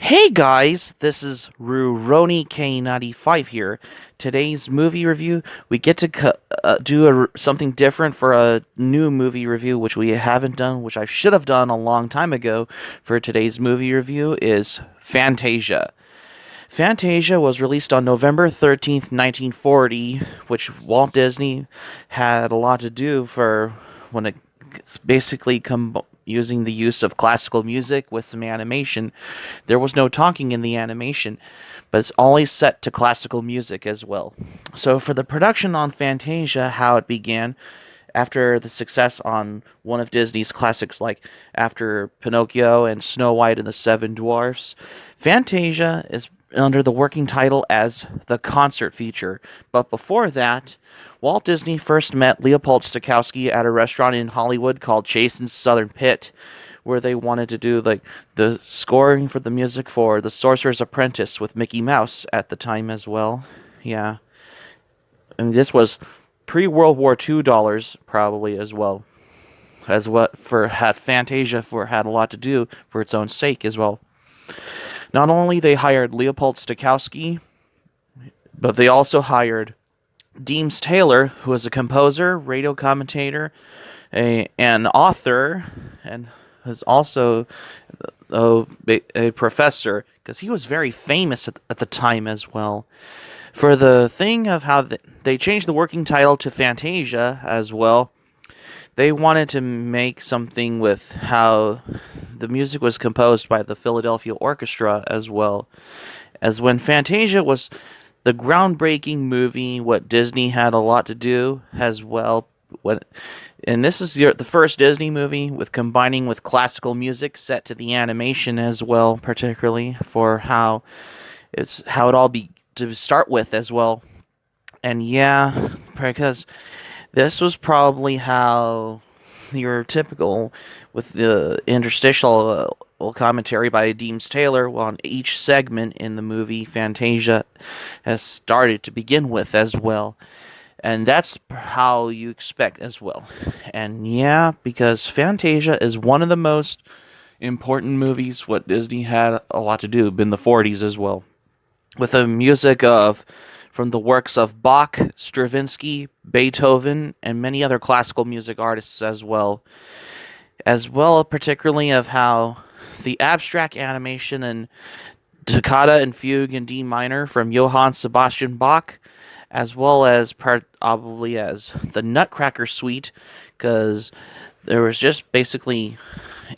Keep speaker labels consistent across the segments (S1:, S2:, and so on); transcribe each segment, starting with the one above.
S1: Hey guys, this is Ruroni K95 here. Today's movie review, we get to do something different for a new movie review, which we haven't done, which I should have done a long time ago. For today's movie review is Fantasia. Fantasia was released on November 13th, 1940, which Walt Disney had a lot to do for when it's basically using the use of classical music with some animation. There was no talking in the animation, but it's always set to classical music as well. So for the production on Fantasia, how it began, after the success on one of Disney's classics, like after Pinocchio and Snow White and the Seven Dwarfs, Fantasia is under the working title as the concert feature. But before that, Walt Disney first met Leopold Stokowski at a restaurant in Hollywood called Jason's Southern Pit, where they wanted to do like the scoring for the music for The Sorcerer's Apprentice with Mickey Mouse at the time as well. Yeah. And this was pre-World War II dollars probably as well. As what for had Fantasia for had a lot to do for its own sake as well. Not only they hired Leopold Stokowski, but they also hired Deems Taylor, who was a composer, radio commentator, an author, and was also a professor, because he was very famous at the time as well. For the thing of how they changed the working title to Fantasia as well, they wanted to make something with how the music was composed by the Philadelphia Orchestra as well. As when Fantasia was the groundbreaking movie, what Disney had a lot to do as well. And this is the first Disney movie with combining with classical music set to the animation as well, particularly for how it all be to start with as well. And yeah, because this was probably how your typical with the interstitial commentary by Deems Taylor on each segment in the movie Fantasia has started to begin with as well. And that's how you expect as well. And yeah, because Fantasia is one of the most important movies what Disney had a lot to do in the 40s as well, with the music of from the works of Bach, Stravinsky, Beethoven, and many other classical music artists as well particularly of how the abstract animation and toccata and fugue in D minor from Johann Sebastian Bach, as well as probably as the Nutcracker Suite, because there was just basically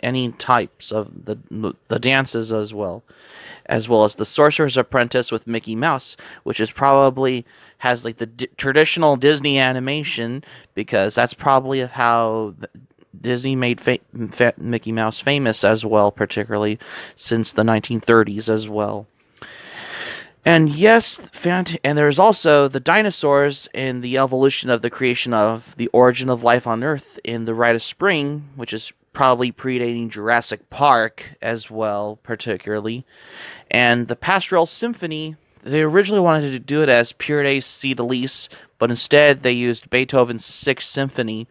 S1: any types of the dances as well as the Sorcerer's Apprentice with Mickey Mouse, which is probably has like the traditional Disney animation, because that's probably how Disney made Mickey Mouse famous as well, particularly since the 1930s as well. And yes, and there's also the dinosaurs in the evolution of the creation of the origin of life on Earth in the Rite of Spring, which is probably predating Jurassic Park as well, particularly. And the Pastoral Symphony, they originally wanted to do it as Pure's Cydalise, but instead they used Beethoven's Sixth Symphony,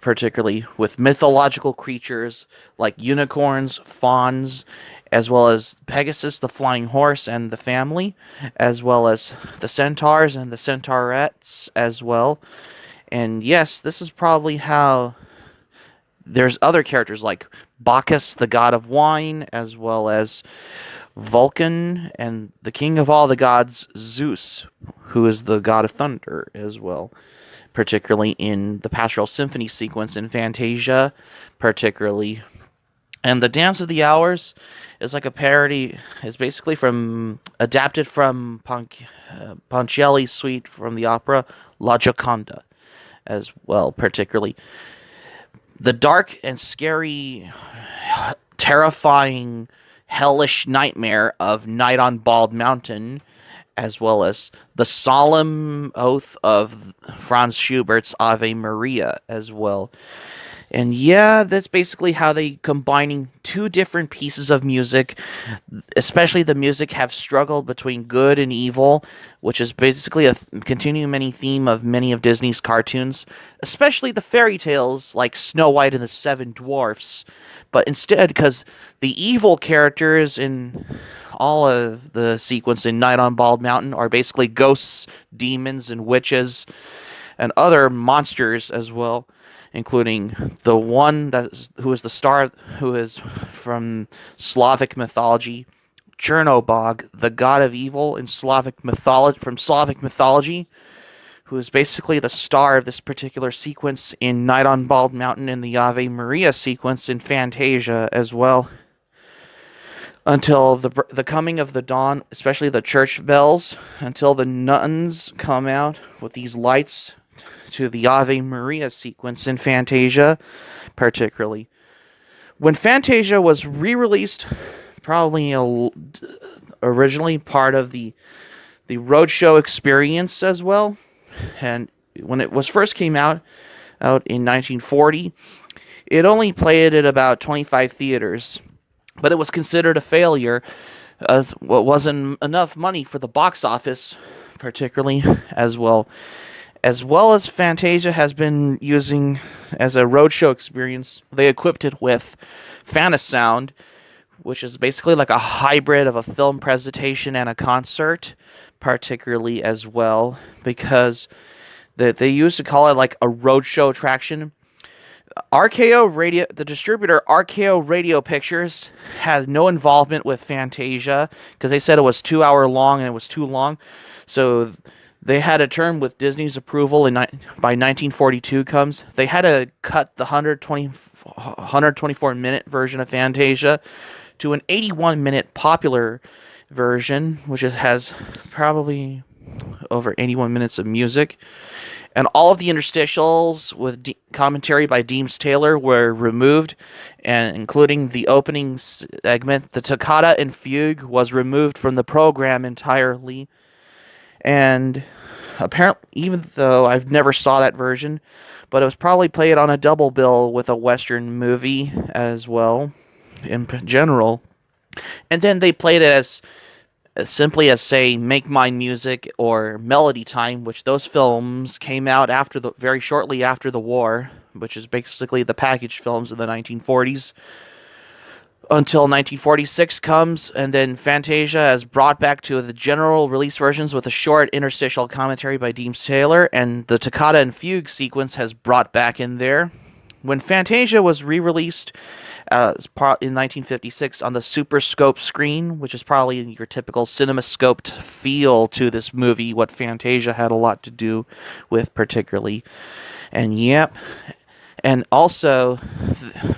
S1: particularly with mythological creatures like unicorns, fawns, as well as Pegasus the flying horse and the family, as well as the centaurs and the centaurettes as well. And yes, this is probably how there's other characters like Bacchus, the god of wine, as well as Vulcan and the king of all the gods, Zeus, who is the god of thunder as well, particularly in the Pastoral Symphony sequence in Fantasia, particularly. And the Dance of the Hours is like a parody, is basically from adapted from Ponchielli's suite from the opera La Gioconda as well, particularly. The dark and scary, terrifying, hellish nightmare of Night on Bald Mountain, as well as the solemn oath of Franz Schubert's Ave Maria as well. And yeah, that's basically how they combining two different pieces of music, especially the music have struggled between good and evil, which is basically a continuing theme of many of Disney's cartoons, especially the fairy tales like Snow White and the Seven Dwarfs. But instead, because the evil characters in all of the sequence in Night on Bald Mountain are basically ghosts, demons, and witches and other monsters as well, including the one who is the star, who is from Slavic mythology, Chernobog, the god of evil in Slavic mythology, who is basically the star of this particular sequence in Night on Bald Mountain and the Ave Maria sequence in Fantasia as well. Until the coming of the dawn, especially the church bells, until the nuns come out with these lights to the Ave Maria sequence in Fantasia, particularly. When Fantasia was re-released, probably originally part of the roadshow experience as well, and when it was first came out in 1940, it only played at about 25 theaters, but it was considered a failure as what wasn't enough money for the box office, particularly as well. As well as Fantasia has been using as a roadshow experience, they equipped it with Fantasound, which is basically like a hybrid of a film presentation and a concert, particularly as well, because they used to call it like a roadshow attraction. RKO Radio, the distributor RKO Radio Pictures, has no involvement with Fantasia because they said it was 2 hour long and it was too long. So they had a term with Disney's approval by 1942 comes. They had to cut the 124-minute version of Fantasia to an 81-minute popular version, which has probably over 81 minutes of music. And all of the interstitials with commentary by Deems Taylor were removed, and including the opening segment, the toccata and fugue was removed from the program entirely. And apparently, even though I've never saw that version, but it was probably played on a double bill with a Western movie as well, in general. And then they played it as simply as, say, Make Mine Music or Melody Time, which those films came out very shortly after the war, which is basically the package films in the 1940s. Until 1946 comes, and then Fantasia is brought back to the general release versions with a short interstitial commentary by Deems Taylor, and the toccata and fugue sequence has brought back in there. When Fantasia was re-released in 1956 on the Super Scope screen, which is probably your typical CinemaScoped feel to this movie, what Fantasia had a lot to do with particularly. And yep. And also,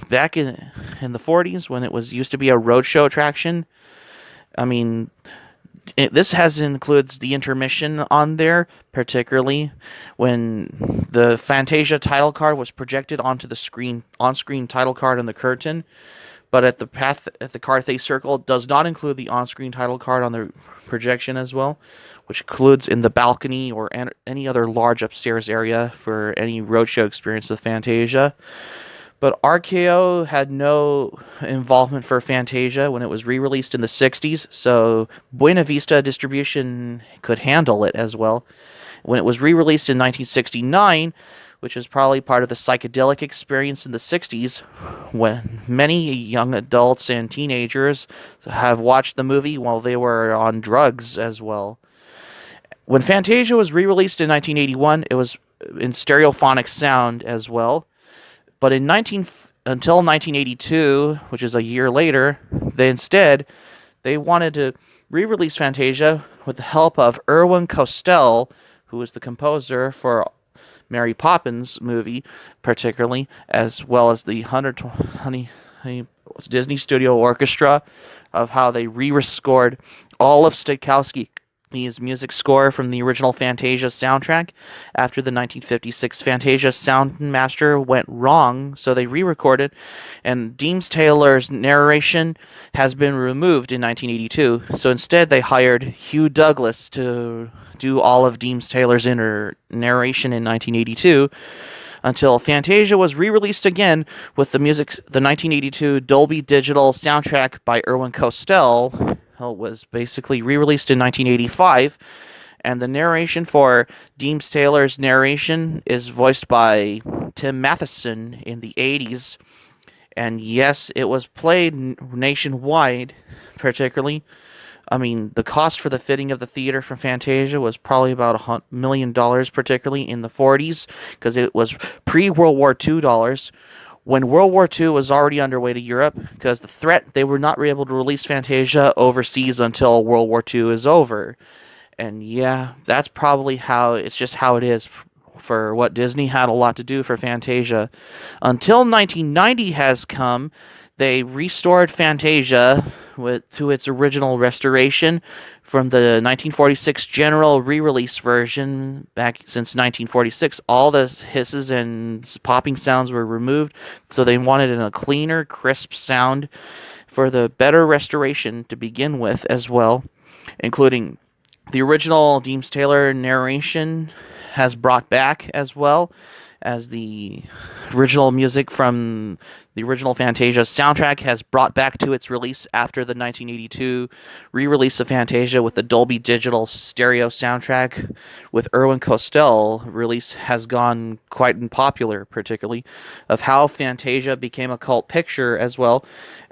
S1: back in the 40s, when it was used to be a roadshow attraction, I mean, this includes the intermission on there, particularly when the Fantasia title card was projected onto the on-screen title card on the curtain. But at the Carthay Circle does not include the on-screen title card on the projection as well, which includes in the balcony or any other large upstairs area for any roadshow experience with Fantasia. But RKO had no involvement for Fantasia when it was re-released in the 60s, so Buena Vista Distribution could handle it as well. When it was re-released in 1969, which is probably part of the psychedelic experience in the 60s, when many young adults and teenagers have watched the movie while they were on drugs as well. When Fantasia was re-released in 1981, it was in stereophonic sound as well. But until 1982, which is a year later, they wanted to re-release Fantasia with the help of Irwin Costell, who was the composer for Mary Poppins movie, particularly, as well as the Disney Studio Orchestra, of how they re-scored all of Stokowski's music score from the original Fantasia soundtrack after the 1956 Fantasia Soundmaster went wrong, so they re-recorded, and Deems Taylor's narration has been removed in 1982, so instead they hired Hugh Douglas to do all of Deems Taylor's narration in 1982, until Fantasia was re-released again with the 1982 Dolby Digital soundtrack by Irwin Costell. It was basically re-released in 1985, and the narration for Deems Taylor's narration is voiced by Tim Matheson in the 80s. And yes, it was played nationwide, particularly. I mean, the cost for the fitting of the theater for Fantasia was probably about $1 million, particularly in the 40s, because it was pre-World War II dollars. When World War II was already underway to Europe, because the threat, they were not able to release Fantasia overseas until World War II is over. And yeah, that's probably it's just how it is for what Disney had a lot to do for Fantasia. Until 1990 has come, they restored Fantasia to its original restoration from the 1946 general re-release version. Back since 1946, all the hisses and popping sounds were removed, so they wanted a cleaner, crisp sound for the better restoration to begin with as well, including the original Deems Taylor narration has brought back, as well as the original music from the original Fantasia soundtrack has brought back to its release after the 1982 re-release of Fantasia with the Dolby Digital stereo soundtrack with Irwin Costell release has gone quite popular, particularly of how Fantasia became a cult picture as well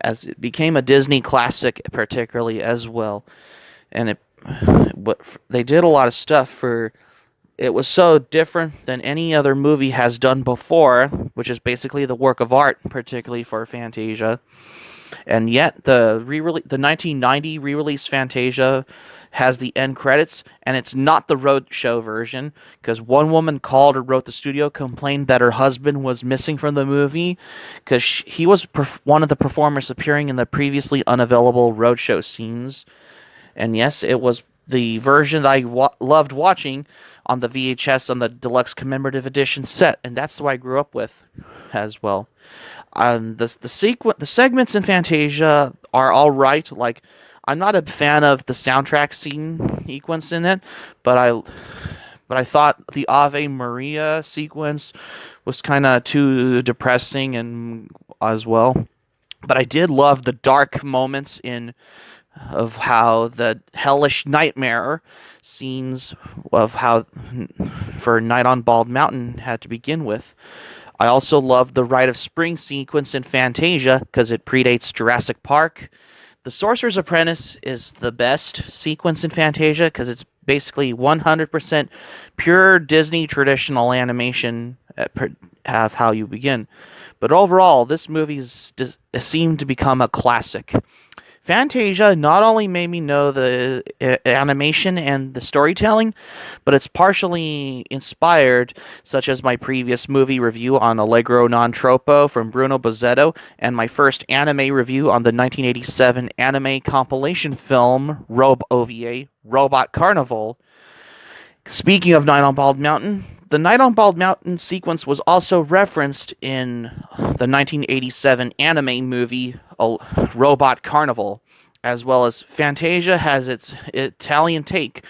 S1: as it became a Disney classic, particularly as well. And but they did a lot of stuff for it was so different than any other movie has done before, which is basically the work of art, particularly for Fantasia. And yet the 1990 re-release Fantasia has the end credits, and it's not the roadshow version, because one woman called or wrote the studio, complained that her husband was missing from the movie, because he was one of the performers appearing in the previously unavailable roadshow scenes. And yes, it was the version that I loved watching on the VHS on the deluxe commemorative edition set, and that's what I grew up with as well. The segments in Fantasia are all right. Like, I'm not a fan of the soundtrack sequence in it, but I thought the Ave Maria sequence was kind of too depressing and as well. But I did love the dark moments of how the hellish nightmare scenes of how for Night on Bald Mountain had to begin with. I also love the Rite of Spring sequence in Fantasia because it predates Jurassic Park. The Sorcerer's Apprentice is the best sequence in Fantasia because it's basically 100% pure Disney traditional animation of how you begin. But overall, this movie seemed to become a classic. Fantasia not only made me know the animation and the storytelling, but it's partially inspired, such as my previous movie review on Allegro non troppo from Bruno Bozzetto, and my first anime review on the 1987 anime compilation film OVA, Robot Carnival. Speaking of Night on Bald Mountain, the Night on Bald Mountain sequence was also referenced in the 1987 anime movie Robot Carnival, as well as Fantasia has its Italian take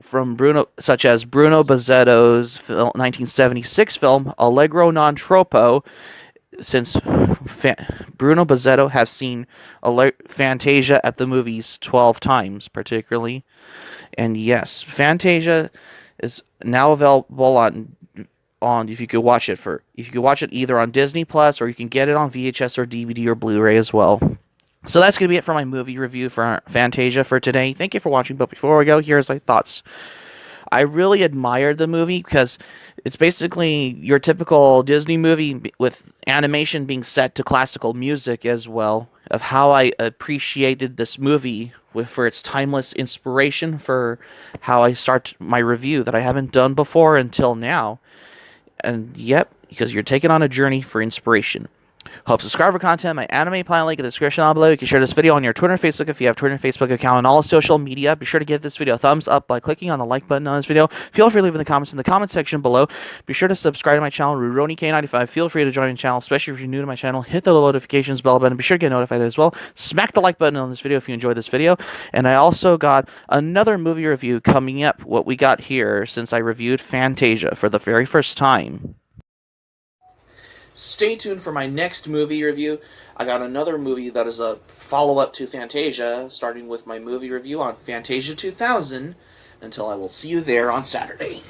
S1: from such as Bruno Bozzetto's 1976 film Allegro non troppo, since Bruno Bozzetto has seen Fantasia at the movies 12 times, particularly. And yes, Fantasia is now available on if you could watch it either on Disney Plus, or you can get it on VHS or DVD or Blu-ray as well. So that's going to be it for my movie review for Fantasia for today. Thank you for watching, but before we go, here's my thoughts. I really admired the movie because it's basically your typical Disney movie with animation being set to classical music as well, of how I appreciated this movie for its timeless inspiration for how I start my review that I haven't done before until now. And yep, because you're taking on a journey for inspiration. Hope subscribe for content. My anime plan link in the description down below. You can share this video on your Twitter and Facebook if you have Twitter and Facebook account, and all social media. Be sure to give this video a thumbs up by clicking on the like button on this video. Feel free to leave in the comments in the comment section below. Be sure to subscribe to my channel, RuRoniK95. Feel free to join my channel, especially if you're new to my channel. Hit the notifications bell button. Be sure to get notified as well. Smack the like button on this video if you enjoyed this video. And I also got another movie review coming up. What we got here since I reviewed Fantasia for the very first time. Stay tuned for my next movie review. I got another movie that is a follow-up to Fantasia, starting with my movie review on Fantasia 2000, until I will see you there on Saturday.